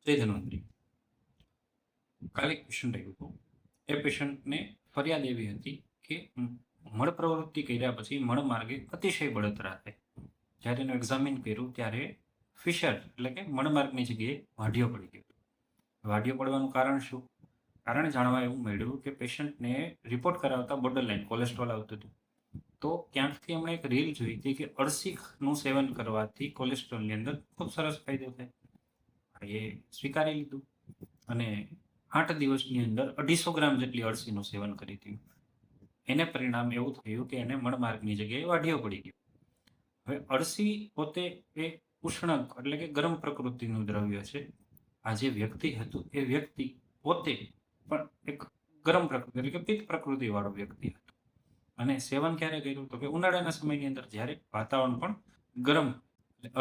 જય ધન્વંતરી. કાલે એક પેશન્ટ આવ્યું હતું. એ પેશન્ટને ફરિયાદ એવી હતી કે મળ પ્રવૃત્તિ કર્યા પછી મળ માર્ગે અતિશય બળતરા થાય. જ્યારે એનું એક્ઝામિન કર્યું ત્યારે ફિશર એટલે કે મળમાર્ગની જગ્યાએ વાઢીઓ પડી ગયો. વાઢીઓ પડવાનું કારણ શું? કારણ જાણવા એવું મળ્યું કે પેશન્ટને રિપોર્ટ કરાવતા બોર્ડર લાઇન કોલેસ્ટ્રોલ આવતું હતું. તો ક્યાંકથી એમણે એક રીલ જોઈ હતી કે અળસીનું સેવન કરવાથી કોલેસ્ટ્રોલની અંદર ખૂબ સરસ ફાયદો થાય. એ સ્વીકારી લીધું અને 8 દિવસની અંદર 250 ગ્રામ જેટલી અળસીનું સેવન કરી દીધું. એને પરિણામ એવું થયું કે એને મળમાર્ગની જગ્યાએ વાઢીઓ પડી ગયો. હવે અળસી પોતે એ ઉષ્ણક એટલે કે ગરમ પ્રકૃતિનું દ્રવ્ય છે. આ જે વ્યક્તિ હતું એ વ્યક્તિ પોતે પણ એક ગરમ પ્રકૃતિ એટલે કે પિત્ત પ્રકૃતિ વાળો વ્યક્તિ હતો. અને સેવન ક્યારે કર્યું? તો કે ઉનાળાના સમયની અંદર જ્યારે વાતાવરણ પણ ગરમ.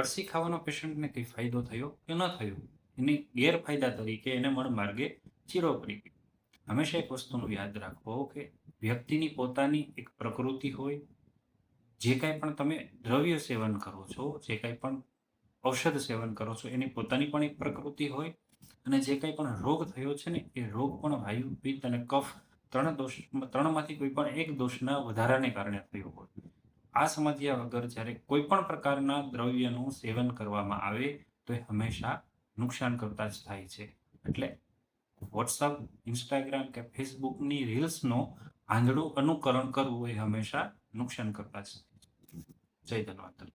અળસી ખાવાનો પેશન્ટને કઈ ફાયદો થયો કે ન થયો? એની ગેરફાયદા તરીકે એને મળમાર્ગે ચીરો પડી ગયો. હંમેશા એક વસ્તુનું યાદ રાખવો કે વ્યક્તિની પોતાની એક પ્રકૃતિ હોય. જે કાંઈ પણ તમે દ્રવ્ય સેવન કરો છો, જે કાંઈ પણ ઔષધ સેવન કરો છો, એની પોતાની પણ એક પ્રકૃતિ હોય. અને જે કાંઈ પણ રોગ થયો છે ને એ રોગ પણ વાયુ, પિત્ત અને કફ ત્રણમાંથી કોઈ પણ એક દોષના વધારાને કારણે થયો હોય. આ સમજ્યા વગર જ્યારે કોઈ પણ પ્રકારના દ્રવ્યનું સેવન કરવામાં આવે તો એ હંમેશા નુકસાન કરતા જ થાય છે. એટલે વોટ્સઅપ, ઇન્સ્ટાગ્રામ કે ફેસબુકની રીલ્સનો આંધળું અનુકરણ કરવું એ હંમેશા નુકસાન કરતા જ થાય છે. જય ધન્વંતરી.